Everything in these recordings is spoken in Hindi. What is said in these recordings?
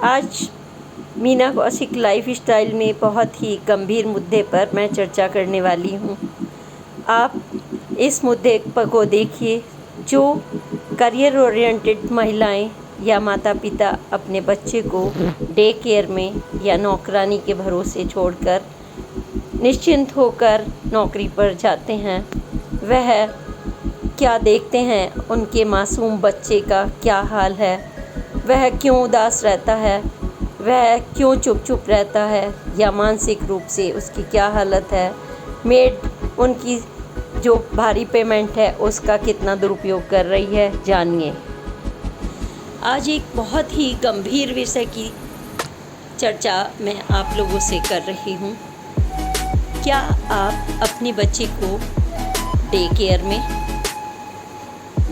आज मीना कौशिक लाइफ स्टाइल में बहुत ही गंभीर मुद्दे पर मैं चर्चा करने वाली हूँ। आप इस मुद्दे को देखिए, जो करियर ओरिएंटेड महिलाएं या माता पिता अपने बच्चे को डे केयर में या नौकरानी के भरोसे छोड़कर निश्चिंत होकर नौकरी पर जाते हैं, वह क्या देखते हैं, उनके मासूम बच्चे का क्या हाल है, वह क्यों उदास रहता है, वह क्यों चुप रहता है या मानसिक रूप से उसकी क्या हालत है, मेड उनकी जो भारी पेमेंट है उसका कितना दुरुपयोग कर रही है, जानिए। आज एक बहुत ही गंभीर विषय की चर्चा मैं आप लोगों से कर रही हूँ। क्या आप अपने बच्चे को डे केयर में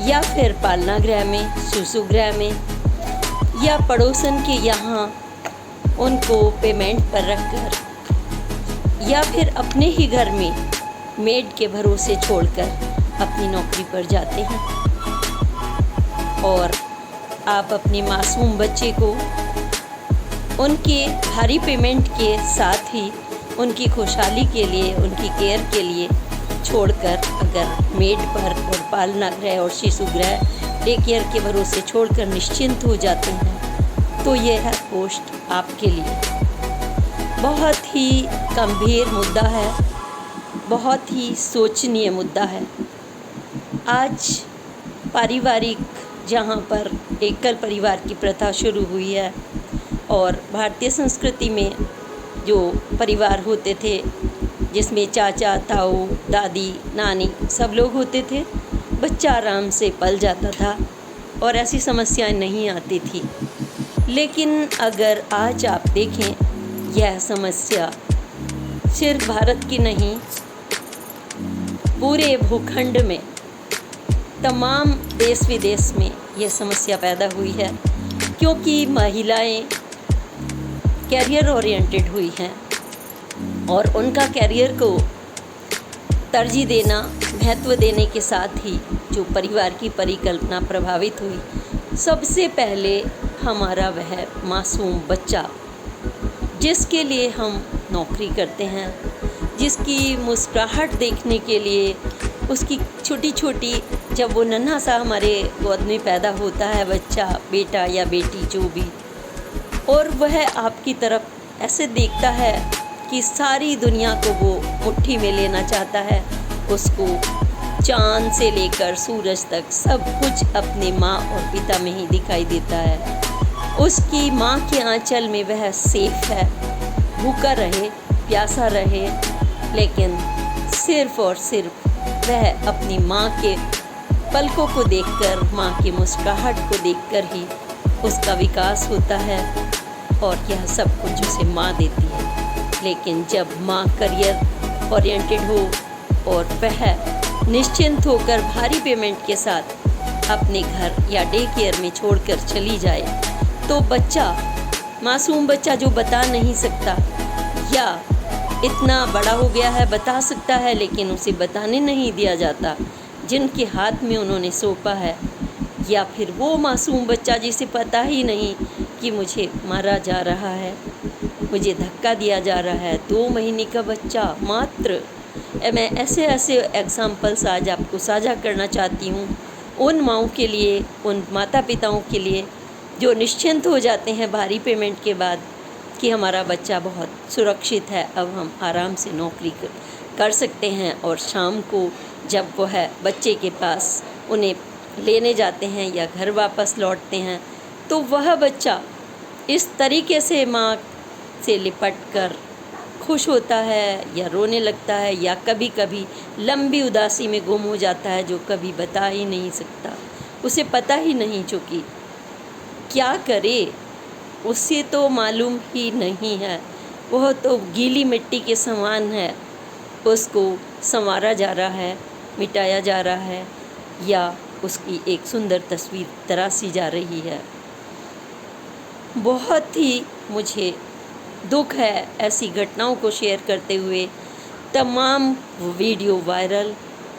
या फिर पालना गृह में, शिशु गृह में या पड़ोसन के यहाँ उनको पेमेंट पर रखकर या फिर अपने ही घर में मेड के भरोसे छोड़कर अपनी नौकरी पर जाते हैं और आप अपने मासूम बच्चे को उनके भारी पेमेंट के साथ ही उनकी खुशहाली के लिए, उनकी केयर के लिए छोड़कर अगर मेड पर और पालना गृह और शिशु गृह डे केयर के भरोसे छोड़कर निश्चिंत हो जाते हैं, तो यह है पोस्ट आपके लिए बहुत ही गंभीर मुद्दा है, बहुत ही सोचनीय मुद्दा है। आज पारिवारिक जहाँ पर एकल परिवार की प्रथा शुरू हुई है और भारतीय संस्कृति में जो परिवार होते थे जिसमें चाचा, ताऊ, दादी, नानी सब लोग होते थे, बच्चा आराम से पल जाता था और ऐसी समस्याएं नहीं आती थी। लेकिन अगर आज आप देखें, यह समस्या सिर्फ भारत की नहीं, पूरे भूखंड में तमाम देश विदेश में यह समस्या पैदा हुई है, क्योंकि महिलाएं कैरियर ओरिएंटेड हुई हैं और उनका कैरियर को तरजीह देना, महत्व देने के साथ ही जो परिवार की परिकल्पना प्रभावित हुई। सबसे पहले हमारा वह मासूम बच्चा जिसके लिए हम नौकरी करते हैं, जिसकी मुस्कुराहट देखने के लिए, उसकी छोटी छोटी, जब वो नन्हा सा हमारे गोद में पैदा होता है बच्चा, बेटा या बेटी जो भी, और वह आपकी तरफ ऐसे देखता है कि सारी दुनिया को वो मुट्ठी में लेना चाहता है। उसको चाँद से लेकर सूरज तक सब कुछ अपने माँ और पिता में ही दिखाई देता है। उसकी माँ के आंचल में वह सेफ है, भूखा रहे, प्यासा रहे, लेकिन सिर्फ और सिर्फ वह अपनी माँ के पलकों को देखकर, माँ की मुस्कुराहट को देखकर ही उसका विकास होता है और यह सब कुछ उसे माँ देती है। लेकिन जब माँ करियर ओरिएंटेड हो और वह निश्चिंत होकर भारी पेमेंट के साथ अपने घर या डे केयर में छोड़कर चली जाए, तो बच्चा, मासूम बच्चा जो बता नहीं सकता या इतना बड़ा हो गया है बता सकता है लेकिन उसे बताने नहीं दिया जाता जिनके हाथ में उन्होंने सौंपा है, या फिर वो मासूम बच्चा जिसे पता ही नहीं कि मुझे मारा जा रहा है, मुझे धक्का दिया जा रहा है, 2 महीने का बच्चा मात्र। मैं ऐसे एग्जाम्पल्स आज आपको साझा करना चाहती हूँ उन माँओं के लिए, उन माता पिताओं के लिए जो निश्चिंत हो जाते हैं भारी पेमेंट के बाद कि हमारा बच्चा बहुत सुरक्षित है, अब हम आराम से नौकरी कर सकते हैं। और शाम को जब वह बच्चे के पास उन्हें लेने जाते हैं या घर वापस लौटते हैं, तो वह बच्चा इस तरीके से माँ से लिपट कर खुश होता है या रोने लगता है या कभी कभी लंबी उदासी में गुम हो जाता है, जो कभी बता ही नहीं सकता। उसे पता ही नहीं, चूँकि क्या करे उसे तो मालूम ही नहीं है, वह तो गीली मिट्टी के समान है, उसको संवारा जा रहा है, मिटाया जा रहा है या उसकी एक सुंदर तस्वीर तराशी जा रही है। बहुत ही मुझे दुख है ऐसी घटनाओं को शेयर करते हुए। तमाम वीडियो वायरल,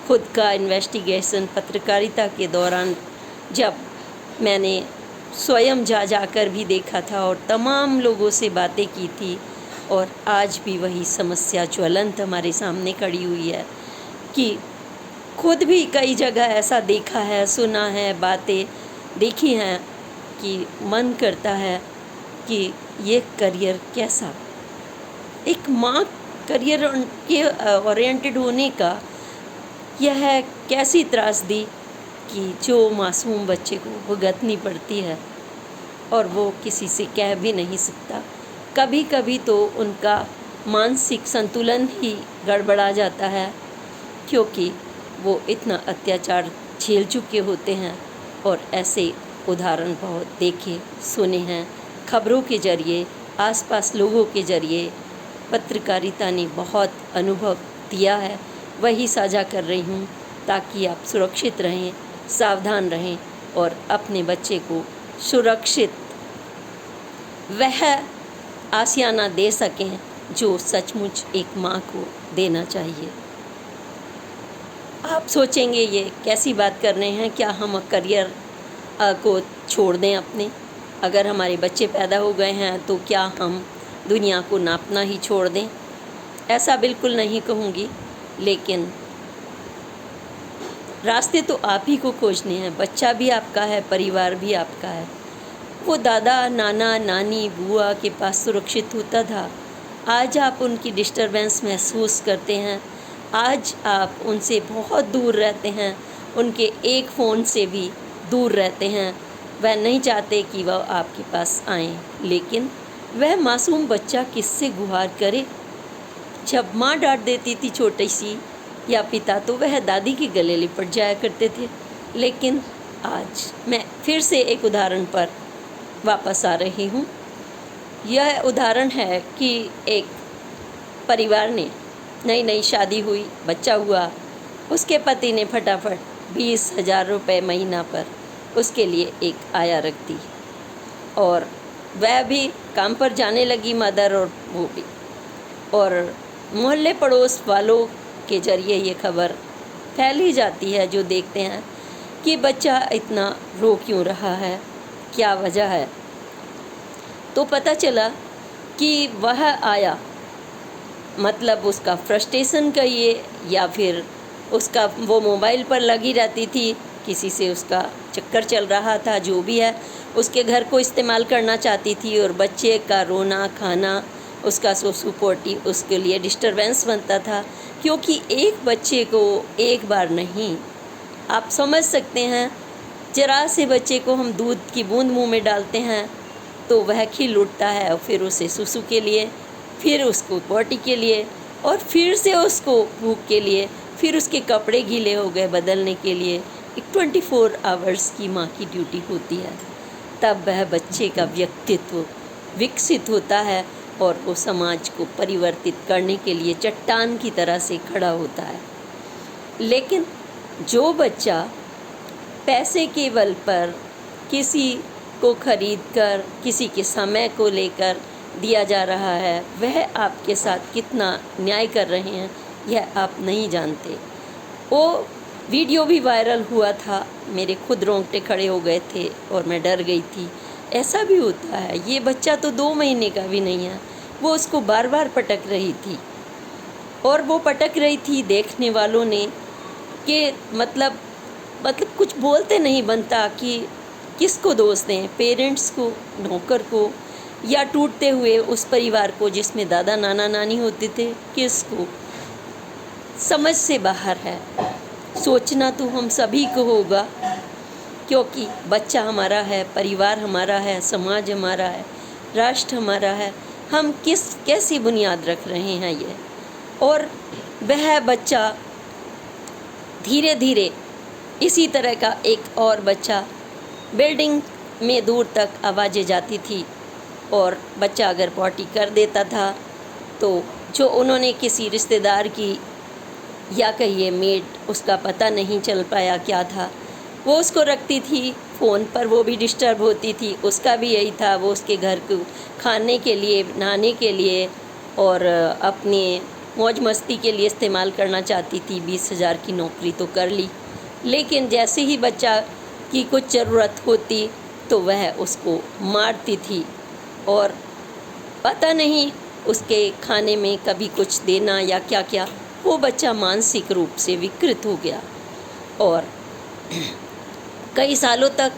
खुद का इन्वेस्टिगेशन पत्रकारिता के दौरान जब मैंने स्वयं जा जाकर भी देखा था और तमाम लोगों से बातें की थी, और आज भी वही समस्या ज्वलंत हमारे सामने खड़ी हुई है कि खुद भी कई जगह ऐसा देखा है, सुना है, बातें देखी हैं कि मन करता है कि ये करियर कैसा, एक माँ करियर के ओरिएंटेड होने का यह कैसी त्रासदी कि जो मासूम बच्चे को भुगतनी पड़ती है और वो किसी से कह भी नहीं सकता। कभी कभी तो उनका मानसिक संतुलन ही गड़बड़ा जाता है, क्योंकि वो इतना अत्याचार झेल चुके होते हैं। और ऐसे उदाहरण बहुत देखे सुने हैं, खबरों के ज़रिए, आसपास लोगों के ज़रिए, पत्रकारिता ने बहुत अनुभव दिया है, वही साझा कर रही हूँ ताकि आप सुरक्षित रहें, सावधान रहें और अपने बच्चे को सुरक्षित वह आशियाना दे सकें जो सचमुच एक माँ को देना चाहिए। आप सोचेंगे ये कैसी बात कर रहे हैं, क्या हम करियर को छोड़ दें अपने? अगर हमारे बच्चे पैदा हो गए हैं तो क्या हम दुनिया को नापना ही छोड़ दें? ऐसा बिल्कुल नहीं कहूँगी, लेकिन रास्ते तो आप ही को खोजने हैं। बच्चा भी आपका है, परिवार भी आपका है। वो दादा, नाना, नानी, बुआ के पास सुरक्षित होता था, आज आप उनकी डिस्टरबेंस महसूस करते हैं। आज आप उनसे बहुत दूर रहते हैं, उनके एक फ़ोन से भी दूर रहते हैं। वह नहीं चाहते कि वह आपके पास आएं, लेकिन वह मासूम बच्चा किससे गुहार करे? जब माँ डांट देती थी छोटी सी या पिता, तो वह दादी के गले लिपट जाया करते थे। लेकिन आज मैं फिर से एक उदाहरण पर वापस आ रही हूँ। यह उदाहरण है कि एक परिवार ने नई नई शादी हुई, बच्चा हुआ, उसके पति ने फटाफट 20,000 रुपये महीना पर उसके लिए एक आया रख दी, और वह भी काम पर जाने लगी, मदर और वो भी। और मोहल्ले पड़ोस वालों के ज़रिए ये खबर फैली जाती है, जो देखते हैं कि बच्चा इतना रो क्यों रहा है, क्या वजह है। तो पता चला कि वह आया, मतलब उसका फ्रस्ट्रेशन कहिए या फिर उसका वो मोबाइल पर लगी रहती थी, किसी से उसका चक्कर चल रहा था, जो भी है उसके घर को इस्तेमाल करना चाहती थी, और बच्चे का रोना खाना, उसका सोसुपोटी उसके लिए डिस्टरबेंस बनता था। क्योंकि एक बच्चे को एक बार नहीं, आप समझ सकते हैं, जरा से बच्चे को हम दूध की बूंद मुंह में डालते हैं तो वह खिल उठता है, और फिर उसे सुसु के लिए, फिर उसको पोटी के लिए, और फिर से उसको भूख के लिए, फिर उसके कपड़े गीले हो गए बदलने के लिए। एक 24 आवर्स की माँ की ड्यूटी होती है। तब वह बच्चे का व्यक्तित्व विकसित होता है और वो समाज को परिवर्तित करने के लिए चट्टान की तरह से खड़ा होता है। लेकिन जो बच्चा पैसे के बल पर किसी को खरीद कर, किसी के समय को लेकर दिया जा रहा है, वह आपके साथ कितना न्याय कर रहे हैं यह आप नहीं जानते। वो वीडियो भी वायरल हुआ था, मेरे खुद रोंगटे खड़े हो गए थे और मैं डर गई थी। ऐसा भी होता है, ये बच्चा तो 2 महीने का भी नहीं है, वो उसको बार बार पटक रही थी, और वो पटक रही थी देखने वालों ने कि मतलब कुछ बोलते नहीं बनता कि किसको दोष दें, पेरेंट्स को, नौकर को, या टूटते हुए उस परिवार को जिसमें दादा नाना नानी होते थे, किसको? समझ से बाहर है। सोचना तो हम सभी को होगा, क्योंकि बच्चा हमारा है, परिवार हमारा है, समाज हमारा है, राष्ट्र हमारा है। हम कैसी बुनियाद रख रहे हैं ये। और वह बच्चा धीरे धीरे इसी तरह का एक और बच्चा, बिल्डिंग में दूर तक आवाज़ें जाती थी, और बच्चा अगर पॉटी कर देता था तो जो उन्होंने किसी रिश्तेदार की या कहिए मेड, उसका पता नहीं चल पाया क्या था, वो उसको रखती थी फ़ोन पर, वो भी डिस्टर्ब होती थी। उसका भी यही था, वो उसके घर को खाने के लिए, नहाने के लिए और अपने मौज मस्ती के लिए इस्तेमाल करना चाहती थी। 20,000 की नौकरी तो कर ली, लेकिन जैसे ही बच्चा की कुछ ज़रूरत होती तो वह उसको मारती थी और पता नहीं उसके खाने में कभी कुछ देना या क्या क्या, वो बच्चा मानसिक रूप से विकृत हो गया और कई सालों तक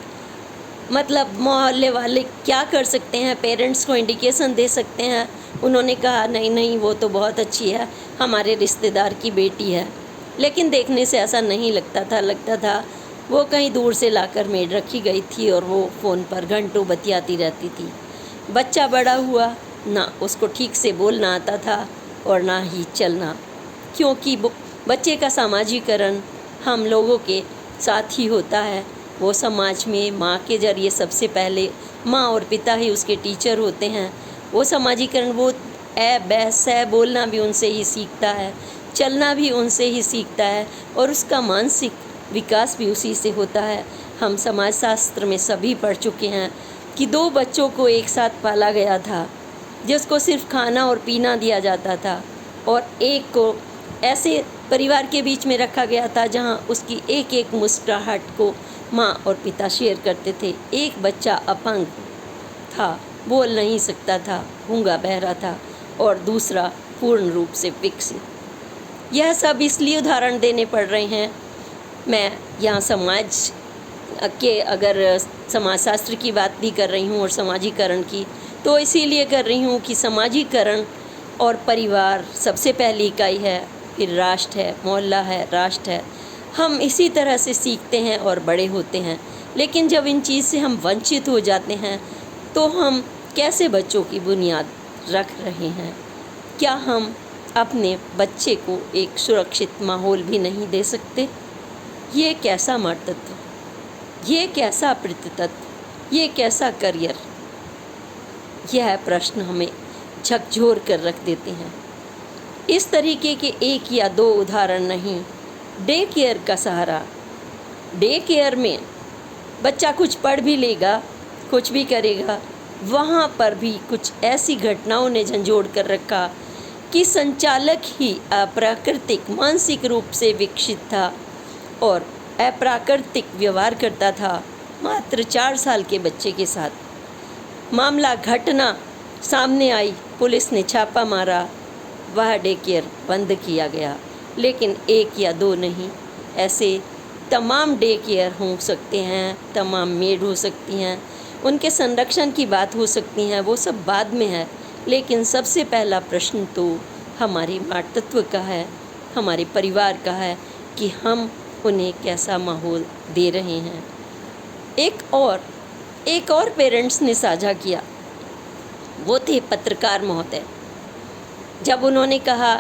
मतलब मोहल्ले वाले क्या कर सकते हैं, पेरेंट्स को इंडिकेशन दे सकते हैं। उन्होंने कहा नहीं नहीं वो तो बहुत अच्छी है, हमारे रिश्तेदार की बेटी है, लेकिन देखने से ऐसा नहीं लगता था वो कहीं दूर से लाकर मेड रखी गई थी और वो फ़ोन पर घंटों बतियाती रहती थी। बच्चा बड़ा हुआ, ना उसको ठीक से बोलना आता था और ना ही चलना, क्योंकि बच्चे का सामाजिकरण हम लोगों के साथ ही होता है। वो समाज में माँ के ज़रिए सबसे पहले माँ और पिता ही उसके टीचर होते हैं। वो सामाजिकरण वो ए बै सै बोलना भी उनसे ही सीखता है, चलना भी उनसे ही सीखता है और उसका मानसिक विकास भी उसी से होता है। हम समाजशास्त्र में सभी पढ़ चुके हैं कि 2 बच्चों को एक साथ पाला गया था, जिसको सिर्फ खाना और पीना दिया जाता था, और एक को ऐसे परिवार के बीच में रखा गया था जहां उसकी एक एक मुस्कुराहट को माँ और पिता शेयर करते थे। एक बच्चा अपंग था, बोल नहीं सकता था, गूंगा बहरा था, और दूसरा पूर्ण रूप से विकसित। यह सब इसलिए उदाहरण देने पड़ रहे हैं। मैं यहाँ समाज के अगर समाजशास्त्र की बात भी कर रही हूँ और सामाजिकरण की, तो इसीलिए कर रही हूँ कि सामाजिकरण और परिवार सबसे पहली इकाई है, फिर राष्ट्र है, मोहल्ला है, राष्ट्र है। हम इसी तरह से सीखते हैं और बड़े होते हैं। लेकिन जब इन चीज़ से हम वंचित हो जाते हैं तो हम कैसे बच्चों की बुनियाद रख रहे हैं? क्या हम अपने बच्चे को एक सुरक्षित माहौल भी नहीं दे सकते? ये कैसा मातृत्व, ये कैसा पितृत्व, ये कैसा करियर? यह प्रश्न हमें झकझोर कर रख देते हैं। इस तरीके के 1 या 2 उदाहरण नहीं, डे केयर का सहारा। डे केयर में बच्चा कुछ पढ़ भी लेगा, कुछ भी करेगा, वहाँ पर भी कुछ ऐसी घटनाओं ने झंझोड़ कर रखा कि संचालक ही अप्राकृतिक मानसिक रूप से विकसित था और अप्राकृतिक व्यवहार करता था मात्र 4 साल के बच्चे के साथ। मामला घटना सामने आई, पुलिस ने छापा मारा, वह डे केयर बंद किया गया। लेकिन 1 या 2 नहीं, ऐसे तमाम डे केयर हो सकते हैं, तमाम मेड हो सकती हैं, उनके संरक्षण की बात हो सकती हैं, वो सब बाद में है। लेकिन सबसे पहला प्रश्न तो हमारे मातृत्व का है, हमारे परिवार का है कि हम उन्हें कैसा माहौल दे रहे हैं। एक और पेरेंट्स ने साझा किया, वो थे पत्रकार महोदय। जब उन्होंने कहा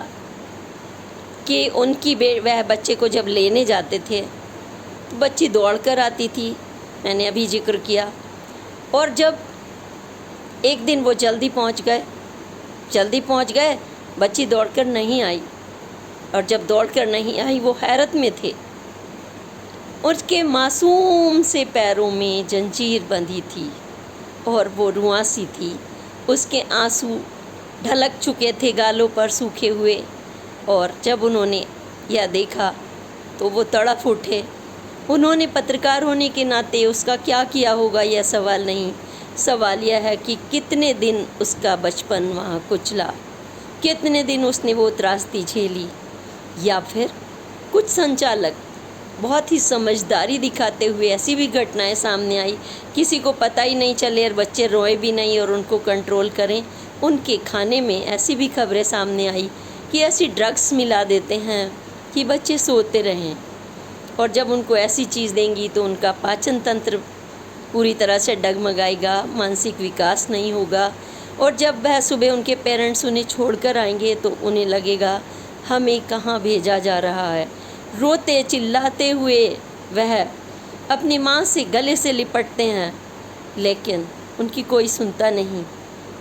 कि उनकी वह बच्चे को जब लेने जाते थे तो बच्ची दौड़ कर आती थी, मैंने अभी जिक्र किया, और जब एक दिन वो जल्दी पहुंच गए, बच्ची दौड़कर नहीं आई, और जब दौड़कर नहीं आई वो हैरत में थे। उसके मासूम से पैरों में जंजीर बंधी थी और वो रुआंसी थी, उसके आंसू ढलक चुके थे गालों पर सूखे हुए, और जब उन्होंने यह देखा तो वो तड़प उठे। उन्होंने पत्रकार होने के नाते उसका क्या किया होगा यह सवाल नहीं, सवाल यह है कि कितने दिन उसका बचपन वहाँ कुचला, कितने दिन उसने वो त्रासदी झेली। या फिर कुछ संचालक बहुत ही समझदारी दिखाते हुए ऐसी भी घटनाएं सामने आई, किसी को पता ही नहीं चले और बच्चे रोए भी नहीं और उनको कंट्रोल करें। उनके खाने में ऐसी भी खबरें सामने आई कि ऐसी ड्रग्स मिला देते हैं कि बच्चे सोते रहें, और जब उनको ऐसी चीज़ देंगी तो उनका पाचन तंत्र पूरी तरह से डगमगाएगा, मानसिक विकास नहीं होगा, और जब वह सुबह उनके पेरेंट्स उन्हें छोड़कर आएंगे तो उन्हें लगेगा हमें कहाँ भेजा जा रहा है। रोते चिल्लाते हुए वह अपनी माँ से गले से लिपटते हैं, लेकिन उनकी कोई सुनता नहीं।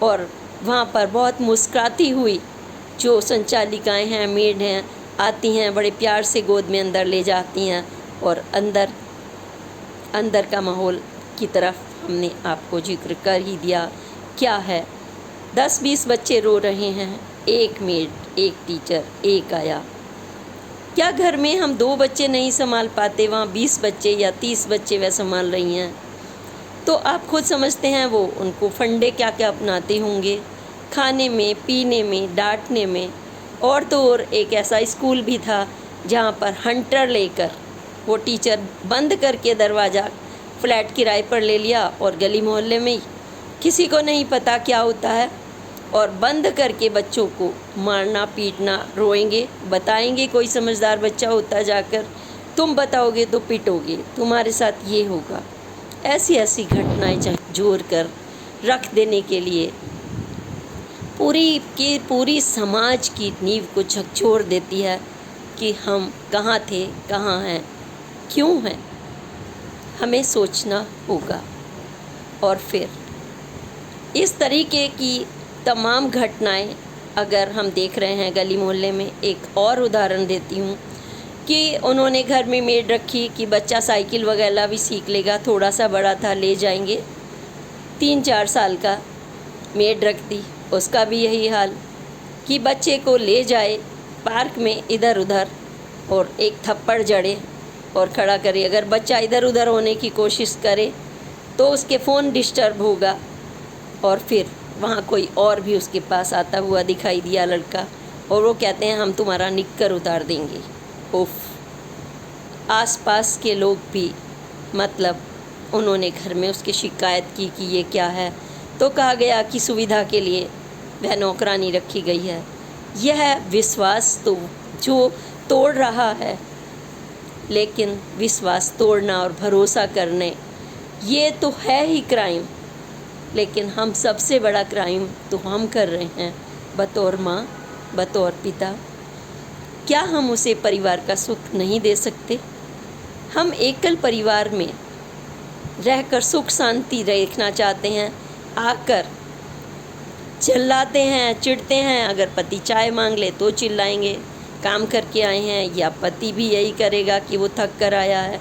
और वहाँ पर बहुत मुस्कुराती हुई जो संचालिकाएं हैं, मेड हैं, आती हैं, बड़े प्यार से गोद में अंदर ले जाती हैं, और अंदर का माहौल की तरफ हमने आपको जिक्र कर ही दिया। क्या है, 10-20 बच्चे रो रहे हैं, एक मेड, एक टीचर, एक आया। क्या घर में हम 2 बच्चे नहीं संभाल पाते, वहाँ 20 बच्चे या 30 बच्चे वह संभाल रही हैं। तो आप खुद समझते हैं वो उनको फंडे क्या क्या अपनाते होंगे, खाने में, पीने में, डांटने में। और तो और एक ऐसा स्कूल भी था जहाँ पर हंटर लेकर वो टीचर बंद करके दरवाज़ा फ्लैट किराए पर ले लिया और गली मोहल्ले में ही किसी को नहीं पता क्या होता है, और बंद करके बच्चों को मारना पीटना, रोएंगे, बताएंगे कोई समझदार बच्चा होता जाकर, तुम बताओगे तो पिटोगे, तुम्हारे साथ ये होगा। ऐसी ऐसी घटनाएं झकझोर कर रख देने के लिए पूरी समाज की नींव को झकझोर देती है कि हम कहाँ थे, कहाँ हैं, क्यों हैं। हमें सोचना होगा। और फिर इस तरीके की तमाम घटनाएं अगर हम देख रहे हैं गली मोहल्ले में, एक और उदाहरण देती हूँ कि उन्होंने घर में मेड रखी कि बच्चा साइकिल वगैरह भी सीख लेगा, थोड़ा सा बड़ा था ले जाएंगे, 3-4 साल का, मेड रख दी, उसका भी यही हाल कि बच्चे को ले जाए पार्क में इधर उधर और एक थप्पड़ जड़े और खड़ा करे। अगर बच्चा इधर उधर होने की कोशिश करे तो उसके फ़ोन डिस्टर्ब होगा, और फिर वहाँ कोई और भी उसके पास आता हुआ दिखाई दिया लड़का, और वो कहते हैं हम तुम्हारा निक्कर उतार देंगे। उफ, आसपास के लोग भी, मतलब उन्होंने घर में उसकी शिकायत की कि ये क्या है, तो कहा गया कि सुविधा के लिए वह नौकरानी रखी गई है। यह विश्वास तो जो तोड़ रहा है, लेकिन विश्वास तोड़ना और भरोसा करने ये तो है ही क्राइम, लेकिन हम सबसे बड़ा क्राइम तो हम कर रहे हैं बतौर माँ, बतौर पिता। क्या हम उसे परिवार का सुख नहीं दे सकते? हम एकल परिवार में रहकर सुख शांति देखना चाहते हैं, आकर चिल्लाते हैं, चिढ़ते हैं। अगर पति चाय मांग ले तो चिल्लाएंगे, काम करके आए हैं, या पति भी यही करेगा कि वो थक कर आया है।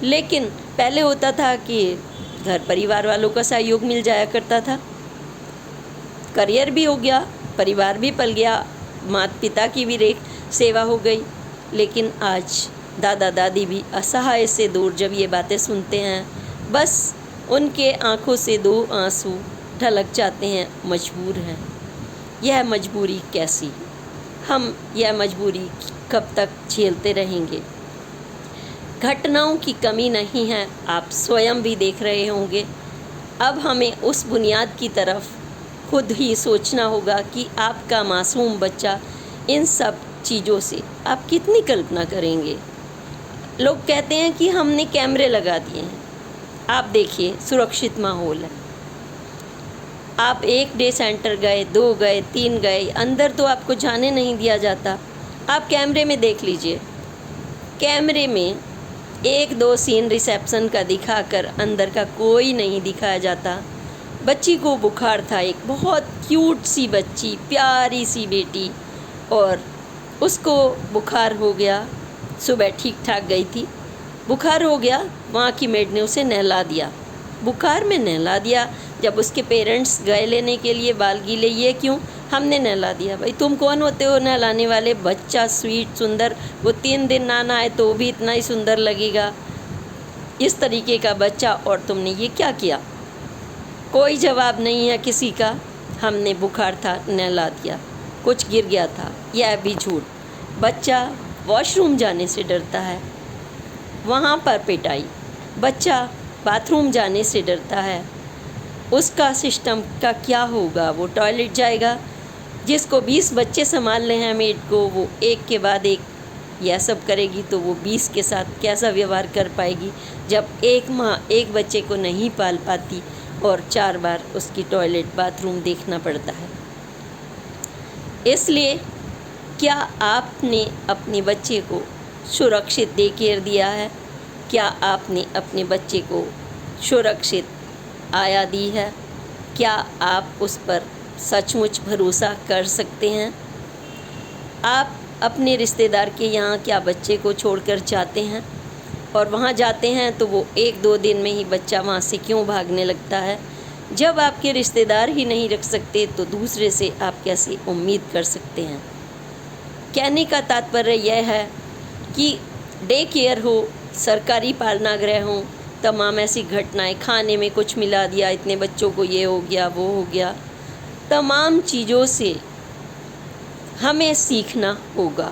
लेकिन पहले होता था कि घर परिवार वालों का सहयोग मिल जाया करता था, करियर भी हो गया, परिवार भी पल गया, माता पिता की भी सेवा हो गई। लेकिन आज दादा दादी भी असहाय से दूर जब ये बातें सुनते हैं, बस उनके आंखों से 2 आंसू ढलक जाते हैं, मजबूर हैं। यह मजबूरी कैसी? हम यह मजबूरी कब तक झेलते रहेंगे? घटनाओं की कमी नहीं है, आप स्वयं भी देख रहे होंगे। अब हमें उस बुनियाद की तरफ खुद ही सोचना होगा कि आपका मासूम बच्चा इन सब चीज़ों से आप कितनी कल्पना करेंगे। लोग कहते हैं कि हमने कैमरे लगा दिए हैं। आप देखिए, सुरक्षित माहौल है। आप 1 डे सेंटर गए, 2 गए, 3 गए, अंदर तो आपको जाने नहीं दिया जाता। आप कैमरे में देख लीजिए, कैमरे में 1-2 सीन रिसेप्शन का दिखाकर अंदर का कोई नहीं दिखाया जाता। बच्ची को बुखार था, एक बहुत क्यूट सी बच्ची, प्यारी सी बेटी, और उसको बुखार हो गया। सुबह ठीक ठाक गई थी, बुखार हो गया, वहाँ की मेड ने उसे नहला दिया। बुखार में नहला दिया। जब उसके पेरेंट्स गए लेने के लिए बाल गीले, ये क्यों? हमने नहला दिया। भाई तुम कौन होते हो नहलाने वाले? बच्चा स्वीट सुंदर, वो 3 दिन ना नहाए तो भी इतना ही सुंदर लगेगा, इस तरीके का बच्चा, और तुमने ये क्या किया? कोई जवाब नहीं है किसी का। हमने बुखार था नहला दिया, कुछ गिर गया था, यह भी झूठ। बच्चा वॉशरूम जाने से डरता है, वहाँ पर पिटाई। बच्चा बाथरूम जाने से डरता है, उसका सिस्टम का क्या होगा? वो टॉयलेट जाएगा। जिसको 20 बच्चे संभालने हैं मेड को, वो एक के बाद एक यह सब करेगी, तो वो 20 के साथ कैसा व्यवहार कर पाएगी जब एक माँ एक बच्चे को नहीं पाल पाती और 4 बार उसकी टॉयलेट बाथरूम देखना पड़ता है। इसलिए क्या आपने अपने बच्चे को सुरक्षित डे केयर दिया है? क्या आपने अपने बच्चे को सुरक्षित आया दी है? क्या आप उस पर सचमुच भरोसा कर सकते हैं? आप अपने रिश्तेदार के यहाँ क्या बच्चे को छोड़कर जाते हैं? और वहाँ जाते हैं तो वो 1-2 दिन में ही बच्चा वहाँ से क्यों भागने लगता है? जब आपके रिश्तेदार ही नहीं रख सकते तो दूसरे से आप कैसे उम्मीद कर सकते हैं? कहने का तात्पर्य यह है कि डे केयर हो, सरकारी पालना गृह हो, तमाम ऐसी घटनाएं, खाने में कुछ मिला दिया, इतने बच्चों को ये हो गया वो हो गया, तमाम चीज़ों से हमें सीखना होगा।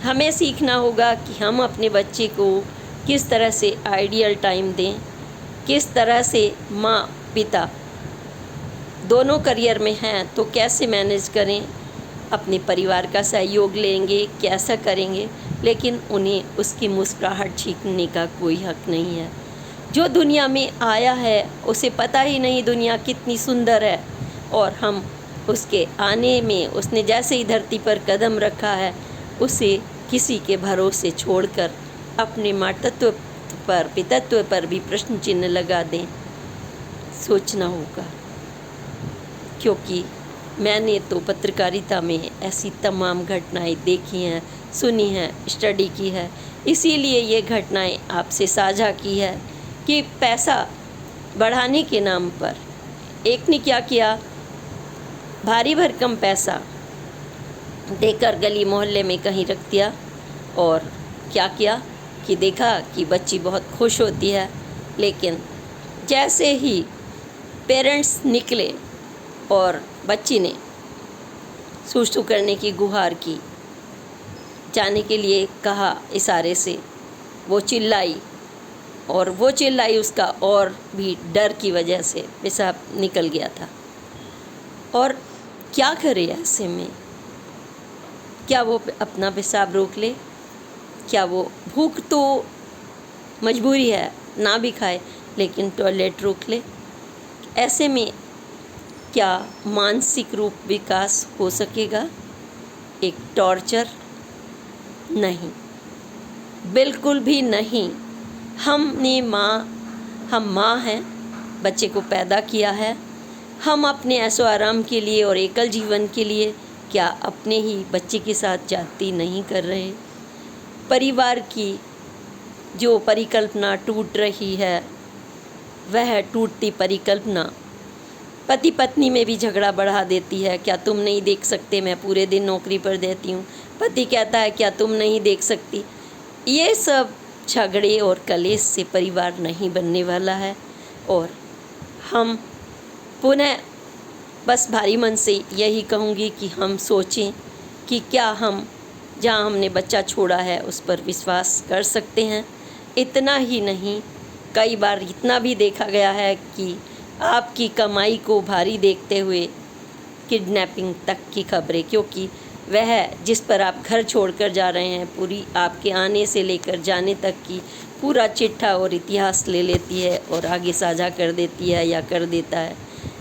हमें सीखना होगा कि हम अपने बच्चे को किस तरह से आइडियल टाइम दें, किस तरह से माँ पिता दोनों करियर में हैं तो कैसे मैनेज करें, अपने परिवार का सहयोग लेंगे, कैसा करेंगे, लेकिन उन्हें उसकी मुस्कुराहट छीनने का कोई हक नहीं है। जो दुनिया में आया है उसे पता ही नहीं दुनिया कितनी सुंदर है, और हम उसके आने में, उसने जैसे ही धरती पर कदम रखा है, उसे किसी के भरोसे छोड़कर अपने मातृत्व पर, पितृत्व पर भी प्रश्न चिन्ह लगा दें। सोचना होगा, क्योंकि मैंने तो पत्रकारिता में ऐसी तमाम घटनाएं देखी हैं, सुनी हैं, स्टडी की है, इसीलिए ये घटनाएं आपसे साझा की है कि पैसा बढ़ाने के नाम पर एक ने क्या किया, भारी भरकम पैसा देकर गली मोहल्ले में कहीं रख दिया, और क्या किया कि देखा कि बच्ची बहुत खुश होती है, लेकिन जैसे ही पेरेंट्स निकले और बच्ची ने सूसू करने की गुहार की, जाने के लिए कहा इशारे से, वो चिल्लाई, और वो चिल्लाई उसका और भी डर की वजह से पेशाब निकल गया था। और क्या करे ऐसे में? क्या वो अपना पेशाब रोक ले? क्या वो, भूख तो मजबूरी है, ना भी खाए लेकिन टॉयलेट रोक ले? ऐसे में क्या मानसिक रूप विकास हो सकेगा? एक टॉर्चर? नहीं, बिल्कुल भी नहीं। हम माँ हैं, बच्चे को पैदा किया है, हम अपने ऐशो आराम के लिए और एकल जीवन के लिए क्या अपने ही बच्चे के साथ जाती नहीं कर रहे? परिवार की जो परिकल्पना टूट रही है, वह टूटती परिकल्पना पति पत्नी में भी झगड़ा बढ़ा देती है। क्या तुम नहीं देख सकते, मैं पूरे दिन नौकरी पर देती हूँ? पति कहता है क्या तुम नहीं देख सकती? ये सब झगड़े और कलेश से परिवार नहीं बनने वाला है। और हम पुनः बस भारी मन से यही कहूँगी कि हम सोचें कि क्या हम जहाँ हमने बच्चा छोड़ा है उस पर विश्वास कर सकते हैं। इतना ही नहीं, कई बार इतना भी देखा गया है कि आपकी कमाई को भारी देखते हुए किडनैपिंग तक की खबरें, क्योंकि वह जिस पर आप घर छोड़कर जा रहे हैं, पूरी आपके आने से लेकर जाने तक की पूरा चिट्ठा और इतिहास ले लेती है और आगे साझा कर देती है या कर देता है।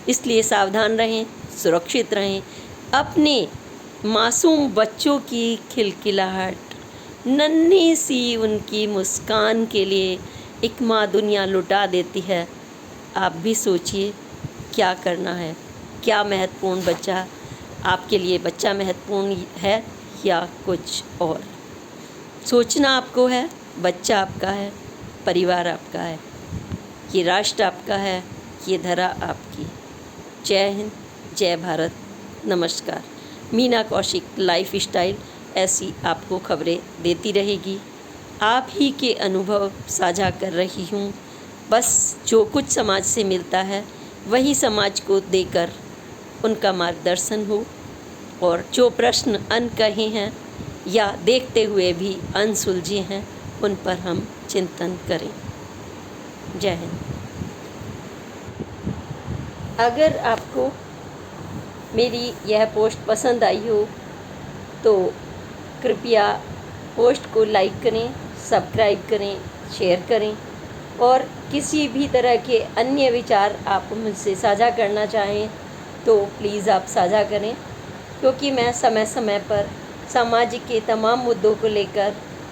इसलिए सावधान रहें, सुरक्षित रहें। अपने मासूम बच्चों की खिलखिलाहट, नन्ही सी उनकी मुस्कान के लिए एक माँ दुनिया लुटा देती है। आप भी सोचिए क्या करना है, क्या महत्वपूर्ण बच्चा आपके लिए, बच्चा महत्वपूर्ण है या कुछ और? सोचना आपको है। बच्चा आपका है, परिवार आपका है, ये राष्ट्र आपका है, ये धरा आपकी। जय हिंद, जय भारत, नमस्कार। मीना कौशिक लाइफ स्टाइल ऐसी आपको खबरें देती रहेगी। आप ही के अनुभव साझा कर रही हूँ। बस जो कुछ समाज से मिलता है वही समाज को देकर उनका मार्गदर्शन हो, और जो प्रश्न अनकहे हैं या देखते हुए भी अनसुलझे हैं उन पर हम चिंतन करें। जय हिंद। अगर आपको मेरी यह पोस्ट पसंद आई हो तो कृपया पोस्ट को लाइक करें, सब्सक्राइब करें, शेयर करें, और किसी भी तरह के अन्य विचार आप मुझसे साझा करना चाहें तो प्लीज़ आप साझा करें, क्योंकि मैं समय समय पर समाज के तमाम मुद्दों को लेकर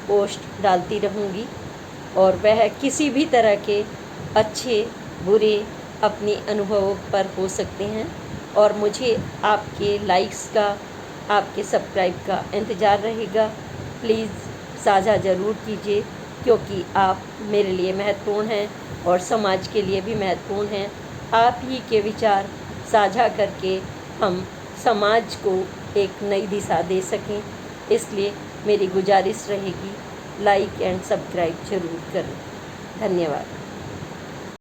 पोस्ट डालती रहूँगी, और वह किसी भी तरह के अच्छे बुरे अपने अनुभवों पर हो सकते हैं। और मुझे आपके लाइक्स का, आपके सब्सक्राइब का इंतज़ार रहेगा। प्लीज़ साझा ज़रूर कीजिए, क्योंकि आप मेरे लिए महत्वपूर्ण हैं और समाज के लिए भी महत्वपूर्ण हैं। आप ही के विचार साझा करके हम समाज को एक नई दिशा दे सकें, इसलिए मेरी गुजारिश रहेगी लाइक एंड सब्सक्राइब ज़रूर करें। धन्यवाद।